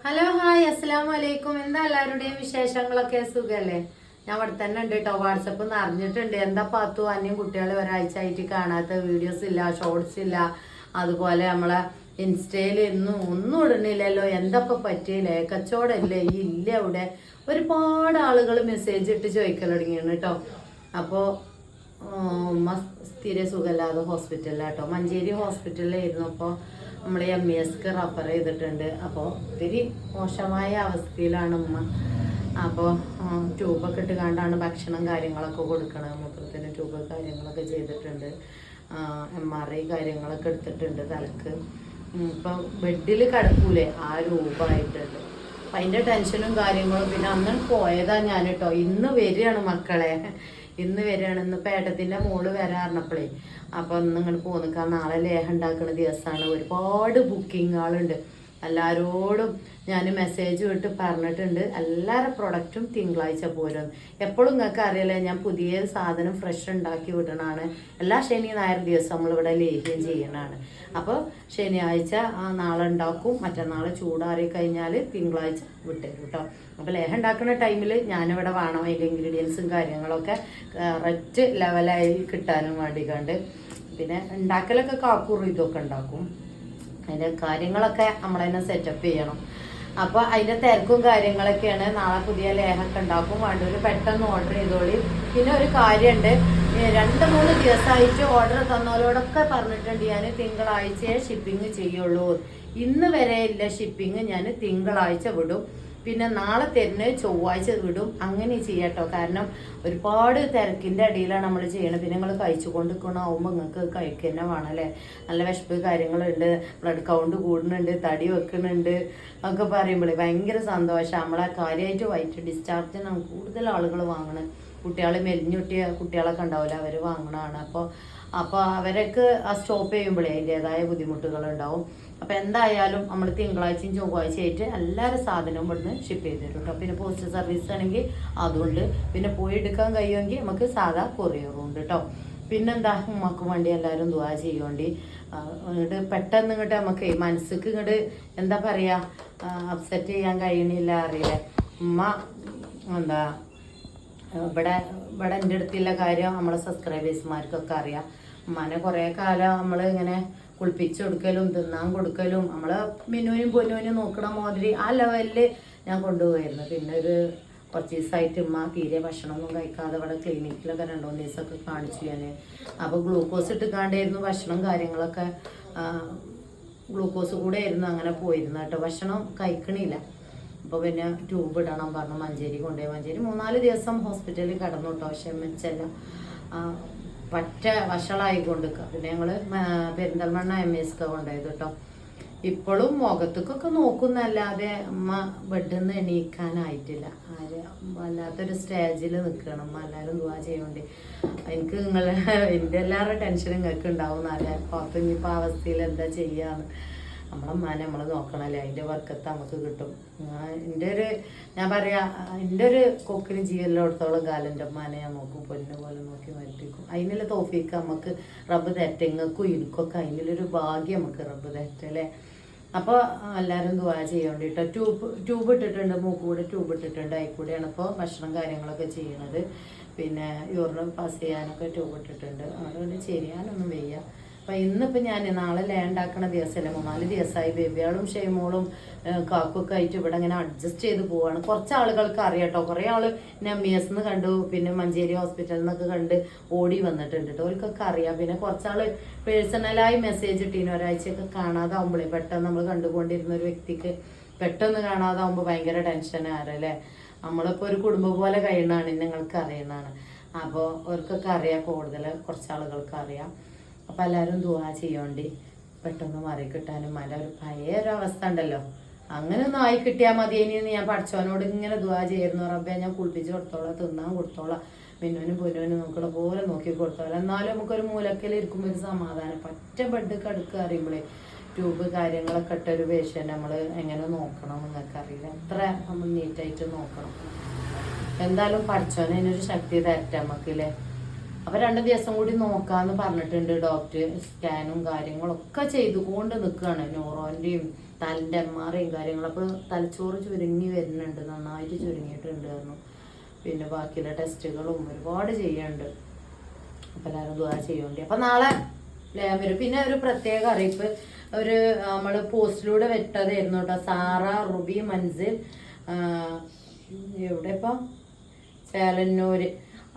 Hello hi അസ്സലാമലൈക്കും. എന്താ എല്ലാവരുടെയും വിശേഷങ്ങളൊക്കെ? സുഖല്ലേ? ഞാൻ അവിടെ തന്നെ ഉണ്ട് കേട്ടോ. വാട്സപ്പ് നിറഞ്ഞിട്ടുണ്ട്. എന്താ പാത്തു അന്യം കുട്ടികളെ ഒരാഴ്ച ആയിട്ട് കാണാത്ത വീഡിയോസ് ഇല്ല, ഷോർട്സ് ഇല്ല, അതുപോലെ നമ്മളെ ഇൻസ്റ്റയിൽ ഒന്നും ഇടണില്ലല്ലോ. എന്താ പറ്റിയില്ലേ? കച്ചവടമല്ലേ ഈ ഇല്ല അവിടെ? ഒരുപാട് ആളുകൾ മെസ്സേജ് ഇട്ട് ചോദിക്കൽ തുടങ്ങിയാണ് കേട്ടോ. അപ്പോൾ ഉമ്മ സ്ഥിര സുഖമില്ലാതെ ഹോസ്പിറ്റലിലാട്ടോ, മഞ്ചേരി ഹോസ്പിറ്റലിലായിരുന്നു. അപ്പോൾ നമ്മൾ MESക്ക് റഫർ ചെയ്തിട്ടുണ്ട്. അപ്പോൾ ഒത്തിരി മോശമായ അവസ്ഥയിലാണ് ഉമ്മ. അപ്പോൾ ട്യൂബൊക്കെ ഇട്ട് കണ്ടാണ് ഭക്ഷണം കാര്യങ്ങളൊക്കെ കൊടുക്കണത്. മൂത്രത്തിന് ട്യൂബ് കാര്യങ്ങളൊക്കെ ചെയ്തിട്ടുണ്ട്. MRI കാര്യങ്ങളൊക്കെ എടുത്തിട്ടുണ്ട് തലക്ക്. ഇപ്പോൾ ബെഡിൽ കിടക്കൂലേ ആ രൂപമായിട്ടുണ്ട്. അപ്പം അതിൻ്റെ ടെൻഷനും കാര്യങ്ങളും. പിന്നെ അന്ന് പോയതാ ഞാൻ കേട്ടോ. ഇന്ന് വരികയാണ് മക്കളെ, ഇന്ന് വരികയാണ്. ഇന്ന് പേട്ടത്തിൻ്റെ മോള് വരാറിനപ്പോഴേ അപ്പോൾ ഇന്ന് ഇങ്ങോട്ട് പോന്നിക്കാൻ. നാളെ ലേഹം ഉണ്ടാക്കുന്ന ദിവസമാണ്. ഒരുപാട് ബുക്കിങ്ങുകളുണ്ട്. എല്ലാവരോടും ഞാൻ മെസ്സേജ് വിട്ട് പറഞ്ഞിട്ടുണ്ട്. എല്ലാവരുടെ പ്രൊഡക്റ്റും തിങ്കളാഴ്ച പോരും. എപ്പോഴും നിങ്ങൾക്ക് അറിയില്ലേ, ഞാൻ പുതിയ സാധനം ഫ്രഷ് ഉണ്ടാക്കി വിടണതാണ്. എല്ലാ ശനി ഞായർ ദിവസം നമ്മളിവിടെ ലേഹ്യം ചെയ്യണതാണ്. അപ്പോൾ ശനിയാഴ്ച നാളെ ഉണ്ടാക്കും, മറ്റന്നാൾ ചൂടാറി കഴിഞ്ഞാൽ തിങ്കളാഴ്ച വിട്ടുതരും കേട്ടോ. അപ്പോൾ ലേഹം ഉണ്ടാക്കുന്ന ടൈമിൽ ഞാനിവിടെ വേണം. അതിൻ്റെ ഇൻഗ്രീഡിയൻസും കാര്യങ്ങളൊക്കെ കറക്റ്റ് ലെവലായി കിട്ടാനും വേണ്ടി കണ്ട്. പിന്നെ ഉണ്ടാക്കലൊക്കെ കാക്കൂറും ഇതൊക്കെ ഉണ്ടാക്കും. അതിൻ്റെ കാര്യങ്ങളൊക്കെ നമ്മളതിനെ സെറ്റപ്പ് ചെയ്യണം. അപ്പോൾ അതിൻ്റെ തിരക്കും കാര്യങ്ങളൊക്കെയാണ്. നാളെ പുതിയ ലേഹമൊക്കെ ഉണ്ടാക്കും. വേണ്ടവർ പെട്ടെന്ന് ഓർഡർ ചെയ്തോളി. പിന്നെ ഒരു കാര്യമുണ്ട്, 2-3 ദിവസമായിട്ട് ഓർഡർ തന്നവരോടൊക്കെ പറഞ്ഞിട്ടുണ്ട് ഞാൻ തിങ്കളാഴ്ചയെ ഷിപ്പിംഗ് ചെയ്യുള്ളൂ. ഇന്ന് വരെ ഇല്ല ഷിപ്പിംഗ്, ഞാൻ തിങ്കളാഴ്ച വിടും. പിന്നെ നാളെ തരുന്നത് ചൊവ്വാഴ്ച വിടും. അങ്ങനെ ചെയ്യട്ടോ. കാരണം ഒരുപാട് തിരക്കിൻ്റെ അടിയിലാണ് നമ്മൾ ചെയ്യണത്. പിന്നെ നിങ്ങൾ കഴിച്ചു കൊണ്ടിരിക്കണമാകുമ്പോൾ നിങ്ങൾക്ക് കഴിക്കുക തന്നെ വേണം അല്ലേ. നല്ല വിശപ്പ് കാര്യങ്ങളുണ്ട്, ബ്ലഡ് കൗണ്ട് കൂടുന്നുണ്ട്, തടി വെക്കുന്നുണ്ട് ഒക്കെ പറയുമ്പോഴേ ഭയങ്കര സന്തോഷം. നമ്മളെ കാര്യമായിട്ട് വൈറ്റ് ഡിസ്ചാർജിനാണ് കൂടുതൽ ആളുകൾ വാങ്ങണത്. കുട്ടികൾ മെലിഞ്ഞൊട്ടിയ കുട്ടികളൊക്കെ ഉണ്ടാവില്ല, അവർ വാങ്ങണതാണ്. അപ്പോൾ അവരൊക്കെ സ്റ്റോപ്പ് ചെയ്യുമ്പോഴേ അതിൻ്റെതായ ബുദ്ധിമുട്ടുകളുണ്ടാവും. അപ്പോൾ എന്തായാലും നമ്മൾ തിങ്കളാഴ്ചയും ചൊവ്വാഴ്ചയായിട്ട് എല്ലാവരും സാധനവും ഇവിടുന്ന് ഷിപ്പ് ചെയ്ത് തരും കേട്ടോ. പിന്നെ പോസ്റ്റ് സർവീസ് ആണെങ്കിൽ അതുകൊണ്ട്, പിന്നെ പോയി എടുക്കാൻ കഴിയുമെങ്കിൽ നമുക്ക് സാധാ കൊറിയറും ഉണ്ട് കേട്ടോ. പിന്നെന്താ, ഉമ്മക്ക് വേണ്ടി എല്ലാവരും ദുആ ചെയ്യുവേണ്ടി. ഇങ്ങോട്ട് പെട്ടെന്ന് ഇങ്ങോട്ട് നമുക്ക് മനസ്സിക്ക് ഇങ്ങോട്ട് എന്താ പറയുക, അപ്സെറ്റ് ചെയ്യാൻ കഴിയണില്ല അറിയില്ല. ഉമ്മ എന്താ ഇവിടെ എൻ്റെ അടുത്തുള്ള കാര്യം നമ്മളെ സബ്സ്ക്രൈബേഴ്സ്മാർക്കൊക്കെ അറിയാം. ഉമ്മാനെ കുറേ കാലം നമ്മൾ ഇങ്ങനെ കുളിപ്പിച്ച് കൊടുക്കലും തിന്നാൻ കൊടുക്കലും നമ്മളെ മിനുവിനും പൊന്നുവിനും നോക്കണ മാതിരി ആ ലെവലിൽ ഞാൻ കൊണ്ടുപോയിരുന്നു. പിന്നെ കുറച്ച് ദിവസമായിട്ട് ഉമ്മ തീരെ ഭക്ഷണമൊന്നും കഴിക്കാതെ ഇവിടെ ക്ലിനിക്കിലൊക്കെ 2-3 ദിവസമൊക്കെ കാണിച്ചു ഞാൻ. അപ്പോൾ ഗ്ലൂക്കോസ് ഇട്ടുകാണ്ടായിരുന്നു ഭക്ഷണം കാര്യങ്ങളൊക്കെ. ഗ്ലൂക്കോസ് കൂടെ ആയിരുന്നു അങ്ങനെ പോയിരുന്നു കേട്ടോ. ഭക്ഷണം കഴിക്കണില്ല. അപ്പോൾ പിന്നെ ട്യൂബ് ഇടണം പറഞ്ഞു മഞ്ചേരി കൊണ്ടുപോയി. മഞ്ചേരി 3-4 ദിവസം ഹോസ്പിറ്റലിൽ കിടന്നു കേട്ടോ. പക്ഷെ മെച്ചല്ല, പറ്റ വഷളായി കൊണ്ടിരിക്കുക. പിന്നെ ഞങ്ങൾ പെരിന്തൽമണ്ണ MESക്ക് കൊണ്ടുപോയത് കേട്ടോ. ഇപ്പോഴും മുഖത്തേക്കൊക്കെ നോക്കുന്നല്ലാതെ അമ്മ ബെഡിൽ നിന്ന് എണീക്കാനായിട്ടില്ല. വല്ലാത്തൊരു സ്റ്റേജിൽ നിൽക്കണം. എല്ലാവരും ദുആ ചെയ്യേണ്ടി. എനിക്ക് എൻ്റെ എല്ലാവരുടെ ടെൻഷൻ നിങ്ങൾക്ക് ഉണ്ടാവും എന്നറിയാം. പുറത്ത് ഇനിയിപ്പോൾ അവസ്ഥയിൽ എന്താ ചെയ്യാന്ന്. നമ്മളമ്മനെ നമ്മൾ നോക്കണമല്ലേ, അതിൻ്റെ വർക്കത്ത് നമുക്ക് കിട്ടും. ഞാൻ പറയാം, എൻ്റെ ഒരു കൊക്കിന് ജീവനിലോടത്തോളം കാലം എൻ്റെ അമ്മാനെ ഞാൻ നോക്കും, പൊന്നു പോലെ നോക്കി മരിപ്പിക്കും. അതിനുള്ള തോഫീക്ക് നമുക്ക് റബ്ബ് തെറ്റങ്ങൾക്കും എനിക്കൊക്കെ അതിനുള്ളൊരു ഭാഗ്യം നമുക്ക് റബ്ബ് തെറ്റല്ലേ. അപ്പോൾ എല്ലാവരും ദുആ ചെയ്യേണ്ടി കേട്ടോ. ട്യൂബ് ഇട്ടിട്ടുണ്ട്, മൂക്കൂടെ ട്യൂബ് ഇട്ടിട്ടുണ്ട്. അതിൽക്കൂടെയാണ് ഇപ്പോൾ ഭക്ഷണം കാര്യങ്ങളൊക്കെ ചെയ്യണത്. പിന്നെ യൂറിൻ പാസ് ചെയ്യാനൊക്കെ ട്യൂബ് ഇട്ടിട്ടുണ്ട്. അതുകൊണ്ട് ചെയ്യാനൊന്നും വയ്യ. അപ്പം ഇന്നിപ്പോൾ ഞാൻ നാളെ ഉണ്ടാക്കുന്ന ദിവസമല്ലേ, 3-4 ദിവസമായി ബേബിയാളും ഷെയ്മോളും കാക്കൊക്കെ ആയിട്ട് ഇവിടെ ഇങ്ങനെ അഡ്ജസ്റ്റ് ചെയ്ത് പോവാണ്. കുറച്ച് ആളുകൾക്ക് അറിയാം കേട്ടോ. കുറേ ആൾ MESന്ന് കണ്ടു, പിന്നെ മഞ്ചേരി ഹോസ്പിറ്റലിൽ നിന്നൊക്കെ കണ്ട് ഓടി വന്നിട്ടുണ്ട് കേട്ടോ. അവർക്കൊക്കെ അറിയാം. പിന്നെ കുറച്ചാൾ പേഴ്സണലായി മെസ്സേജ് ഇട്ടീന്. ഒരാഴ്ചയൊക്കെ കാണാതാവുമ്പോഴേ പെട്ടെന്ന് നമ്മൾ കണ്ടുകൊണ്ടിരുന്ന ഒരു വ്യക്തിക്ക് പെട്ടെന്ന് കാണാതാവുമ്പോൾ ഭയങ്കര ടെൻഷനാരല്ലേ. നമ്മളിപ്പോൾ ഒരു കുടുംബം പോലെ കഴിയണതാണ്, നിങ്ങൾക്ക് അറിയുന്നതാണ്. അപ്പോൾ അവർക്കൊക്കെ അറിയാം, കൂടുതൽ കുറച്ച് ആളുകൾക്ക് അറിയാം. അപ്പോൾ എല്ലാവരും ദുആ ചെയ്യോണ്ടി പെട്ടെന്ന് മാറി കിട്ടാനും. ഒരു പഴയ ഒരു അവസ്ഥ ഉണ്ടല്ലോ, അങ്ങനെ ഒന്നും ആയി കിട്ടിയാൽ മതി. ഇനിയെന്ന് ഞാൻ പഠിച്ചവനോട് ഇങ്ങനെ ദുആ ചെയ്യുന്നു. റബ്ബേ ഞാൻ കുളിപ്പിച്ച് കൊടുത്തോളാം, തിന്നാൻ കൊടുത്തോളാം, മിന്നുവിനും പൊന്നുവിനും നോക്കണ പോലെ നോക്കി കൊടുത്തോളാം. എന്നാലും നമുക്കൊരു മൂലക്കൽ ഇരിക്കുമ്പോൾ ഒരു സമാധാനം. പറ്റ ബെഡ് കടുക്കുക അറിയുമ്പോഴേ ട്യൂബ് കാര്യങ്ങളൊക്കെ ഇട്ടൊരു പേഷ്യൻ്റ് നമ്മൾ എങ്ങനെ നോക്കണം നിങ്ങൾക്കറിയില്ല. എത്ര നമ്മൾ നീറ്റായിട്ട് നോക്കണം. എന്തായാലും പഠിച്ചോനെ അതിനൊരു ശക്തി തരട്ടെ നമുക്കില്ലേ. അപ്പോൾ 2 ദിവസം കൂടി നോക്കാമെന്ന് പറഞ്ഞിട്ടുണ്ട് ഡോക്ടർ. സ്കാനും കാര്യങ്ങളൊക്കെ ചെയ്തുകൊണ്ട് നിൽക്കുകയാണ്. ന്യൂറോൻ്റെയും തലൻ്റെ എംആർഐയും കാര്യങ്ങളും. അപ്പോൾ തലച്ചോറ് ചുരുങ്ങി വരുന്നുണ്ട്, നന്നായിട്ട് ചുരുങ്ങിയിട്ടുണ്ട് പറഞ്ഞു. പിന്നെ ബാക്കിയുള്ള ടെസ്റ്റുകളും ഒരുപാട് ചെയ്യാനുണ്ട്. അപ്പം എല്ലാവരും ദുആ ചെയ്യേണ്ടി. അപ്പം നാളെ വരും. പിന്നെ ഒരു പ്രത്യേക അറിയിപ്പ്, ഒരു നമ്മൾ പോസ്റ്റിലൂടെ വിട്ടതായിരുന്നു കേട്ടോ. സാറ റുബി മൻസിൽ, എവിടെ ഇപ്പം ചേലന്നൂർ,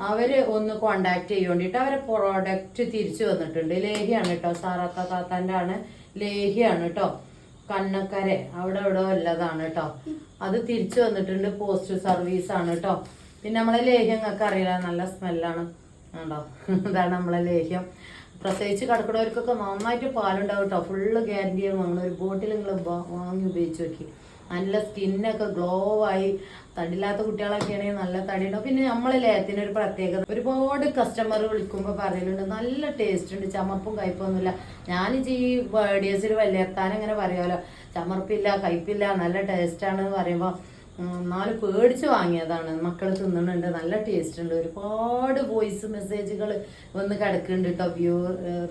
അവർ ഒന്ന് കോണ്ടാക്ട് ചെയ്യാൻ വേണ്ടിയിട്ട് അവരെ പ്രോഡക്റ്റ് തിരിച്ചു വന്നിട്ടുണ്ട്. ലേഹ്യാണ് കേട്ടോ, സാറാത്ത താത്താൻ്റെ ആണ്, ലേഹ്യാണ് കേട്ടോ. കണ്ണക്കര അവിടെ എവിടെ ഉള്ളതാണ് കേട്ടോ. അത് തിരിച്ചു വന്നിട്ടുണ്ട്, പോസ്റ്റ് സർവീസാണ് കേട്ടോ. പിന്നെ നമ്മളെ ലേഹ്യം നിങ്ങൾക്ക് അറിയില്ല, നല്ല സ്മെല്ലാണ് ഉണ്ടോ. ഇതാണ് നമ്മളെ ലേഹ്യം. പ്രസവിച്ച് കിടക്കുന്നവർക്കൊക്കെ നന്നായിട്ട് പാലുണ്ടാവും കേട്ടോ. ഫുള്ള് ഗ്യാരണ്ടിയാണ്. നമ്മളൊരു ബോട്ടിൽ നിങ്ങൾ വാങ്ങി ഉപയോഗിച്ച് നോക്കി. നല്ല സ്കിന്നൊക്കെ ഗ്ലോ ആയി. തടിയില്ലാത്ത കുട്ടികളൊക്കെ ആണെങ്കിൽ നല്ല തടി ഉണ്ടാവും. പിന്നെ നമ്മളെ ലേഹത്തിനൊരു പ്രത്യേകത, ഒരുപാട് കസ്റ്റമർ വിളിക്കുമ്പോൾ പറയലുണ്ട് നല്ല ടേസ്റ്റ് ഉണ്ട്, ചമർപ്പും കയ്പൊന്നുമില്ല. ഞാനിത് ഈ വീഡിയോസിൽ വലിയർത്താനം ഇങ്ങനെ പറയാമല്ലോ, ചമർപ്പില്ല കയ്പില്ല നല്ല ടേസ്റ്റാണ് പറയുമ്പോൾ നാല് പേടിച്ച് വാങ്ങിയതാണ്. മക്കൾ തിന്നുന്നുണ്ട്, നല്ല ടേസ്റ്റ് ഉണ്ട്. ഒരുപാട് വോയിസ് മെസ്സേജുകൾ വന്ന് കിടക്കുന്നുണ്ട് കേട്ടോ.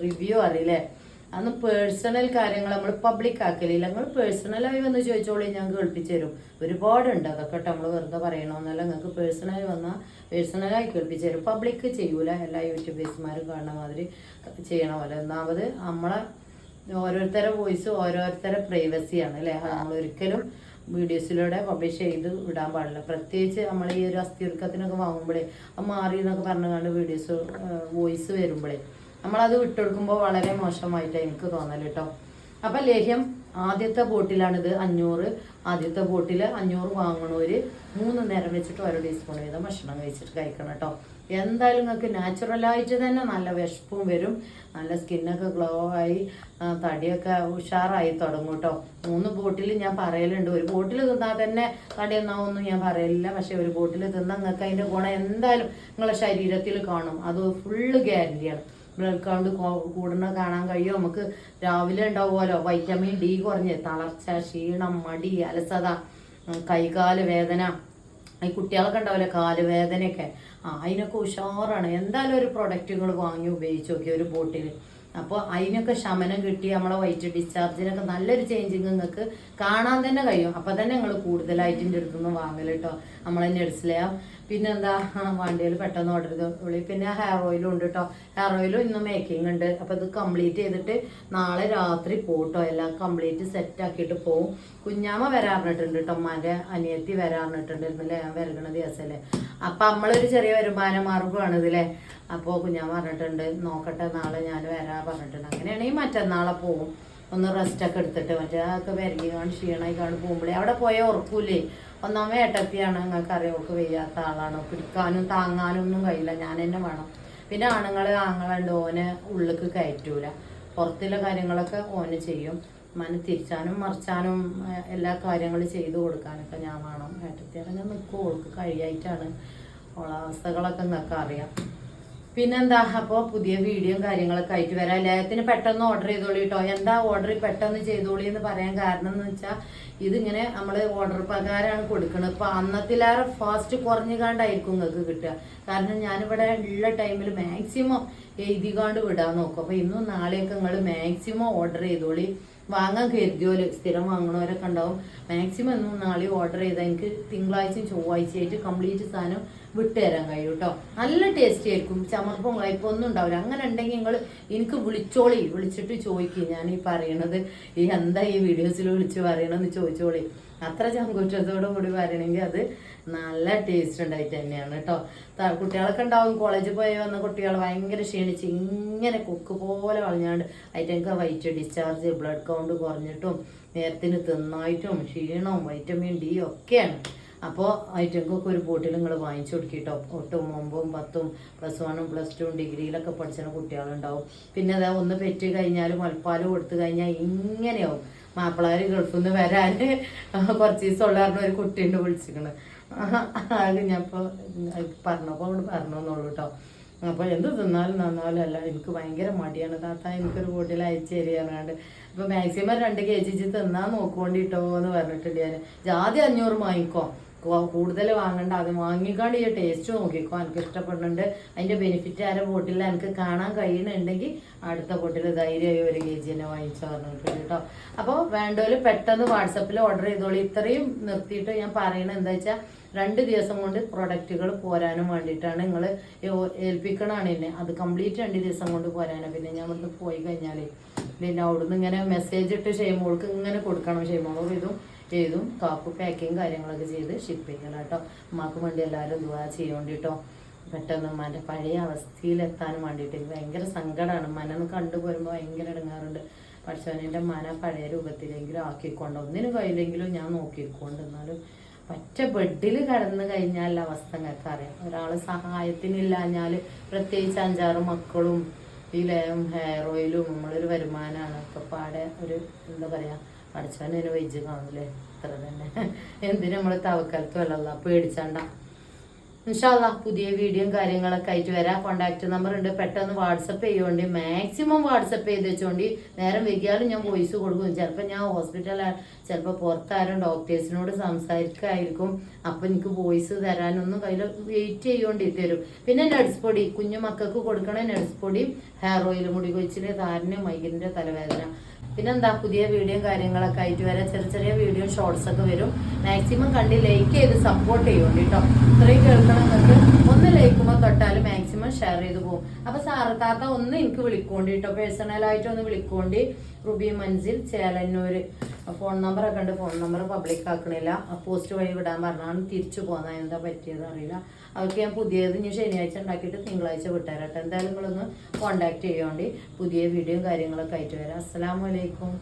റിവ്യൂ അറിയില്ലേ. അന്ന് പേഴ്സണൽ കാര്യങ്ങൾ നമ്മൾ പബ്ലിക് ആക്കലില്ല. നിങ്ങൾ പേഴ്സണലായി വന്ന് ചോദിച്ചോളി, ഞാൻ കേൾപ്പിച്ചു തരും. ഒരുപാടുണ്ട് അതൊക്കെ കേട്ടോ. നമ്മൾ വെറുതെ പറയണമെന്നല്ല, നിങ്ങൾക്ക് പേഴ്സണലായി വന്നാൽ പേഴ്സണലായി കേൾപ്പിച്ചു തരും. പബ്ലിക് ചെയ്യൂല, എല്ലാ യൂട്യൂബേഴ്സുമാരും കാണുന്ന മാതിരി ചെയ്യണ പോലെ. ഒന്നാമത് നമ്മളെ ഓരോരുത്തരുടെ വോയിസ് ഓരോരുത്തരുടെ പ്രൈവസിയാണ് അല്ലേ. നമ്മൾ ഒരിക്കലും വീഡിയോസിലൂടെ പബ്ലിഷ് ചെയ്ത് വിടാൻ പാടില്ല. പ്രത്യേകിച്ച് നമ്മൾ ഈ ഒരു അസ്ഥിയുർക്കത്തിനൊക്കെ വാങ്ങുമ്പോഴേ അത് മാറി എന്നൊക്കെ പറഞ്ഞുകൊണ്ട് വീഡിയോസ് വോയിസ് വരുമ്പോഴേ നമ്മളത് വിട്ടെടുക്കുമ്പോൾ വളരെ മോശമായിട്ടാണ് എനിക്ക് തോന്നൽ കേട്ടോ. അപ്പം ലേഹ്യം ആദ്യത്തെ ബോട്ടിലാണിത് 500. ആദ്യത്തെ ബോട്ടിൽ 500 വാങ്ങണവര് 3 നേരം വെച്ചിട്ട് ഓരോ ടീസ്പൂൺ വീതം ഭക്ഷണം കഴിച്ചിട്ട് കഴിക്കണം കേട്ടോ. എന്തായാലും നിങ്ങൾക്ക് നാച്ചുറലായിട്ട് തന്നെ നല്ല വിശപ്പും വരും, നല്ല സ്കിന്നൊക്കെ ഗ്ലോ ആയി തടിയൊക്കെ ഉഷാറായി തുടങ്ങും കേട്ടോ. 3 ബോട്ടിൽ ഞാൻ പറയലുണ്ട്. ഒരു ബോട്ടിൽ തിന്നാൽ തന്നെ തടി ഒന്നാവൊന്നും ഞാൻ പറയലില്ല. പക്ഷെ ഒരു ബോട്ടിൽ തിന്നാൽ നിങ്ങൾക്ക് അതിൻ്റെ ഗുണം എന്തായാലും നിങ്ങളുടെ ശരീരത്തിൽ കാണും. അത് ഫുള്ള് ഗ്യാരണ്ടിയാണ്. ബ്ലഡ് കൗണ്ട് കൂടുന്ന കാണാൻ കഴിയും. നമുക്ക് രാവിലെ ഉണ്ടാവുമല്ലോ വൈറ്റമിൻ ഡി കുറഞ്ഞ് തളർച്ച, ക്ഷീണം, മടി, അലസത, കൈകാല് വേദന, ഈ കുട്ടികളൊക്കെ ഉണ്ടാവില്ലേ കാല് വേദനയൊക്കെ, അതിനൊക്കെ ഉഷാറാണ്. എന്തായാലും ഒരു പ്രൊഡക്റ്റുകൾ വാങ്ങി ഉപയോഗിച്ച് നോക്കി ഒരു ബോട്ടിൽ. അപ്പോൾ അതിനൊക്കെ ശമനം കിട്ടി നമ്മളെ വൈറ്റ് ഡിസ്ചാർജിനൊക്കെ നല്ലൊരു ചേഞ്ചിങ് നിങ്ങൾക്ക് കാണാൻ തന്നെ കഴിയും. അപ്പോൾ തന്നെ നിങ്ങൾ കൂടുതലായിട്ട് എൻ്റെ അടുത്തുനിന്ന് വാങ്ങൽ കേട്ടോ. നമ്മളെ നെഡ്സിലെയാ. പിന്നെന്താ വണ്ടിയിൽ പെട്ടെന്ന് ഓർഡർ ചെയ്തോളി. പിന്നെ ഹെയർ ഓയിലും ഉണ്ട് കേട്ടോ. ഹെയർ ഓയിലും ഇന്ന് മേക്കിംഗ് ഉണ്ട്. അപ്പോൾ ഇത് കംപ്ലീറ്റ് ചെയ്തിട്ട് നാളെ രാത്രി പോട്ടോ. എല്ലാം കംപ്ലീറ്റ് സെറ്റ് ആക്കിയിട്ട് പോവും. കുഞ്ഞാമ്മ വരാറിട്ടുണ്ട് കേട്ടോ. അമ്മാൻ്റെ അനിയത്തി വരാറിട്ടുണ്ടായിരുന്നില്ലേ, ഞാൻ വരകണ ദിവസമല്ലേ. അപ്പം നമ്മളൊരു ചെറിയ വരുമാന മാർഗമാണ് ഇതില്ലേ. അപ്പോൾ കുഞ്ഞാമ്മ പറഞ്ഞിട്ടുണ്ട് നോക്കട്ടെ നാളെ ഞാൻ വരാൻ പറഞ്ഞിട്ടുണ്ട്. അങ്ങനെയാണെങ്കിൽ മറ്റന്നാളെ പോവും. ഒന്ന് റെസ്റ്റൊക്കെ എടുത്തിട്ട്. മറ്റേ അതൊക്കെ വരങ്ങി കാണും ക്ഷീണമായി കാണും പോകുമ്പോഴേ അവിടെ പോയാൽ ഉറക്കൂലേ. ഒന്നാമത് ഏട്ടത്തിയാണ്, നിങ്ങൾക്ക് അറിയാം, അവൾക്ക് വയ്യാത്ത ആളാണ്. പിടിക്കാനും താങ്ങാനും ഒന്നും കഴിയില്ല, ഞാൻ തന്നെ വേണം. പിന്നെ ആങ്ങളുണ്ട്, ഓനെ ഉള്ളിലേക്ക് കയറ്റൂല. പുറത്തുള്ള കാര്യങ്ങളൊക്കെ ഓന് ചെയ്യും. തിരിച്ചാനും മറിച്ചാനും എല്ലാ കാര്യങ്ങളും ചെയ്തു കൊടുക്കാനൊക്കെ ഞാൻ വേണം. ഏട്ടത്തിയാണ് ഞാൻ നിൽക്കും, ഓൾക്ക് കഴിയായിട്ടാണ്. ഓള അവസ്ഥകളൊക്കെ നിങ്ങൾക്ക് അറിയാം. പിന്നെന്താ, അപ്പോൾ പുതിയ വീഡിയോയും കാര്യങ്ങളൊക്കെ ആയിട്ട് വരാം. ലേഹത്തിന് പെട്ടെന്ന് ഓർഡർ ചെയ്തോളി കേട്ടോ. എന്താ ഓർഡർ പെട്ടെന്ന് ചെയ്തോളി എന്ന് പറയാൻ കാരണം എന്ന് വെച്ചാൽ ഇതിങ്ങനെ നമ്മൾ ഓർഡർ പ്രകാരമാണ് കൊടുക്കുന്നത്. ഇപ്പോൾ അന്നത്തിലേറെ ഫാസ്റ്റ് കുറഞ്ഞുകാണ്ടായിരിക്കും നിങ്ങൾക്ക് കിട്ടുക. കാരണം ഞാനിവിടെ ഉള്ള ടൈമിൽ മാക്സിമം എഴുതികാണ്ട് വിടാൻ നോക്കും. അപ്പോൾ ഇന്നും നാളെയൊക്കെ നിങ്ങൾ മാക്സിമം ഓർഡർ ചെയ്തോളി. വാങ്ങാൻ കരുതിയോല് സ്ഥിരം വാങ്ങണവരൊക്കെ ഉണ്ടാവും. മാക്സിമം ഇന്നും നാളെ ഓർഡർ ചെയ്താൽ എനിക്ക് തിങ്കളാഴ്ചയും ചൊവ്വാഴ്ചയായിട്ട് കംപ്ലീറ്റ് സാധനം വിട്ടുതരാൻ കഴിയും കേട്ടോ. നല്ല ടേസ്റ്റി ആയിരിക്കും, ചമർപ്പും കയ്പൊന്നും ഉണ്ടാവില്ല. അങ്ങനെ ഉണ്ടെങ്കിൽ നിങ്ങൾ എനിക്ക് വിളിച്ചിട്ട് ചോദിക്കും. ഞാൻ ഈ പറയണത് എന്താ ഈ വീഡിയോസിൽ വിളിച്ച് പറയണമെന്ന് ചോദിച്ചോളി. അത്ര ചങ്കൂറ്റത്തോടു കൂടി പറയണമെങ്കിൽ അത് നല്ല ടേസ്റ്റ് ഉണ്ടായിട്ട് തന്നെയാണ് കേട്ടോ. കുട്ടികളൊക്കെ ഉണ്ടാവും, കോളേജിൽ പോയി വന്ന കുട്ടികൾ ഭയങ്കര ക്ഷീണിച്ച് ഇങ്ങനെ കൊക്ക് പോലെ കളഞ്ഞാണ്ട് അതിറ്റങ്ങൾക്ക് വൈറ്റ് ഡിസ്ചാർജ്, ബ്ലഡ് കൗണ്ട് കുറഞ്ഞിട്ടും നേരത്തിന് തിന്നായിട്ടും ക്ഷീണവും വൈറ്റമിൻ ഡി ഒക്കെയാണ്. അപ്പോൾ ഐറ്റങ്ങൾക്കൊക്കെ ഒരു ബോട്ടിൽ നിങ്ങൾ വാങ്ങിച്ചു കൊടുക്കിട്ടോ. 8, 9, 10, +1, +2 ഡിഗ്രിയിലൊക്കെ പഠിച്ച കുട്ടികളുണ്ടാവും. പിന്നെ അതാ ഒന്ന് പെറ്റ് കഴിഞ്ഞാൽ മുലപ്പാൽ കൊടുത്തു കഴിഞ്ഞാൽ ഇങ്ങനെയാവും. മാപ്പിളാർ ഗൾഫിൽ നിന്ന് വരാൻ കുറച്ച് ദിവസം ഉള്ള ഒരു കുട്ടീൻ്റെ വിളിച്ചിരിക്കണ്. അത് ഞാൻ ഇപ്പോൾ പറഞ്ഞപ്പോൾ അവിടെ പറഞ്ഞോന്നുള്ളൂ കേട്ടോ. അപ്പോൾ എന്ത് തിന്നാലും നന്നാലും അല്ല, എനിക്ക് ഭയങ്കര മടിയാണ് താത്ത, എനിക്കൊരു ബോട്ടിൽ അയച്ചു തരികയാണ്ട്. അപ്പോൾ മാക്സിമം 2 kg തിന്നാൻ നോക്കുകൊണ്ടിട്ടോ എന്ന് പറഞ്ഞിട്ടുണ്ട് ഞാൻ. ജാതി 500 വാങ്ങിക്കോ, കൂടുതൽ വാങ്ങണ്ട, അത് വാങ്ങിക്കാണ്ട് ഈ ടേസ്റ്റ് നോക്കിക്കോ, എനിക്ക് ഇഷ്ടപ്പെടുന്നുണ്ട്. അതിന്റെ ബെനിഫിറ്റ് ആരെ ബോട്ടിൽ എനിക്ക് കാണാൻ കഴിയുന്നുണ്ടെങ്കിൽ അടുത്ത ബോട്ടിൽ ധൈര്യമായി 1 kg തന്നെ വാങ്ങിച്ചു പറഞ്ഞിട്ടുണ്ട് കേട്ടോ. അപ്പോൾ വേണ്ടവര് പെട്ടെന്ന് വാട്സപ്പിൽ ഓർഡർ ചെയ്തോളി. ഇത്രയും നിർത്തിയിട്ട് ഞാൻ പറയണത് എന്താ വെച്ചാൽ 2 ദിവസം കൊണ്ട് പ്രൊഡക്റ്റുകൾ പോരാനും വേണ്ടിയിട്ടാണ്. നിങ്ങൾ ഏൽപ്പിക്കണതാണ് എന്നെ, അത് കംപ്ലീറ്റ് 2 ദിവസം കൊണ്ട് പോരാനാണ്. പിന്നെ ഞാൻ ഇവിടുന്ന് പോയി കഴിഞ്ഞാൽ പിന്നെ അവിടുന്ന് ഇങ്ങനെ മെസ്സേജ് ഇട്ട് ഷെയ്മോൾക്ക് ഇങ്ങനെ കൊടുക്കണം. ഷെയ്മോളും ഇതും കാപ്പ് പാക്കിങ് കാര്യങ്ങളൊക്കെ ചെയ്ത് ഷിപ്പ് ചെയ്യണം കേട്ടോ. അമ്മക്ക് വേണ്ടി എല്ലാവരും ദുആ ചെയ്യോണ്ടി കേട്ടോ. പെട്ടെന്ന് ഉമ്മാൻ്റെ പഴയ അവസ്ഥയിലെത്താനും വേണ്ടിയിട്ട് ഭയങ്കര സങ്കടമാണ്. മനന്ന് കണ്ടുപോരുമ്പോൾ ഭയങ്കര ഇടങ്ങാറുണ്ട്. പഠിച്ചവനെ മന പഴയ രൂപത്തിലെങ്കിലും ആക്കിക്കൊണ്ട്, ഒന്നിനും കഴിയില്ലെങ്കിലും ഞാൻ നോക്കിക്കൊണ്ട്. എന്നാലും പറ്റ ബെഡിൽ കിടന്നു കഴിഞ്ഞാൽ അവസ്ഥ നിങ്ങൾക്ക് അറിയാം. ഒരാൾ സഹായത്തിനില്ലാഞ്ഞാൽ, പ്രത്യേകിച്ച് 5-6 മക്കളും ഈ ഹെയർ ഓയിലും നമ്മളൊരു വരുമാനമാണ് ഒക്കെ പാടെ ഒരു എന്താ പറയുക, പഠിച്ചവനൊരു വൈജ് കാണില്ലേ, അത്ര തന്നെ. എന്തിനും നമ്മൾ തവക്കലത്ത് വല്ല പേടിച്ചാണ്ട. ഇൻഷാ അല്ലാഹ് പുതിയ വീഡിയോയും കാര്യങ്ങളൊക്കെ ആയിട്ട് വരാം. കോൺടാക്ട് നമ്പർ ഉണ്ട്, പെട്ടെന്ന് വാട്സപ്പ് ചെയ്യുകൊണ്ട്, മാക്സിമം വാട്സപ്പ് ചെയ്ത് വെച്ചോണ്ട്. നേരം വൈകിയാലും ഞാൻ വോയിസ് കൊടുക്കും. ചിലപ്പോൾ ഞാൻ ഹോസ്പിറ്റലിൽ, ചിലപ്പോൾ പുറത്താരും ഡോക്ടേഴ്സിനോട് സംസാരിക്കായിരിക്കും. അപ്പം എനിക്ക് വോയിസ് തരാനൊന്നും കയ്യിൽ വെയിറ്റ് ചെയ്യോണ്ടി തരും. പിന്നെ നട്സ് പൊടി, കുഞ്ഞു മക്കൾക്ക് കൊടുക്കണ നട്സ് പൊടി, ഹെയർ ഓയിൽ, മുടി കൊച്ചിലെ താരന്, മൈഗ്രീൻ്റെ തലവേദന. പിന്നെന്താ പുതിയ വീഡിയോയും കാര്യങ്ങളൊക്കെ ആയിട്ട് വരാം. ചെറിയ വീഡിയോ ഷോർട്സ് ഒക്കെ വരും. മാക്സിമം കണ്ട് ലൈക്ക് ചെയ്ത് സപ്പോർട്ട് ചെയ്യുന്നുണ്ട് കേട്ടോ. ഇത്രയും കേൾക്കണം നിങ്ങൾക്ക്. ഒന്ന് ലൈക്കുമ്പോൾ തൊട്ടാലും മാക്സിമം ഷെയർ ചെയ്ത് പോകും. അപ്പൊ താത്ത ഒന്ന് എനിക്ക് വിളിക്കോണ്ടി കേട്ടോ, പേഴ്സണലായിട്ട് ഒന്ന് വിളിക്കോണ്ടി. റുബി മൻസിൽ, ചേലന്നൂര്. ഫോൺ നമ്പറൊക്കെ ഉണ്ട്. ഫോൺ നമ്പർ പബ്ലിക് ആക്കണില്ല, പോസ്റ്റ് വഴി വിടാൻ പറഞ്ഞാണ്. തിരിച്ചു പോന്നാൽ എന്താ പറ്റിയത് അറിയില്ല. അവർക്ക് ഞാൻ പുതിയത് ഇനി ശനിയാഴ്ച ഉണ്ടാക്കിയിട്ട് തിങ്കളാഴ്ച വിട്ടുതരാട്ടെ. എന്തായാലും നിങ്ങളൊന്ന് കോൺടാക്ട് ചെയ്യോണ്ടി. പുതിയ വീഡിയോയും കാര്യങ്ങളൊക്കെ ആയിട്ട് വരാം. അസ്സലാമു അലൈക്കും.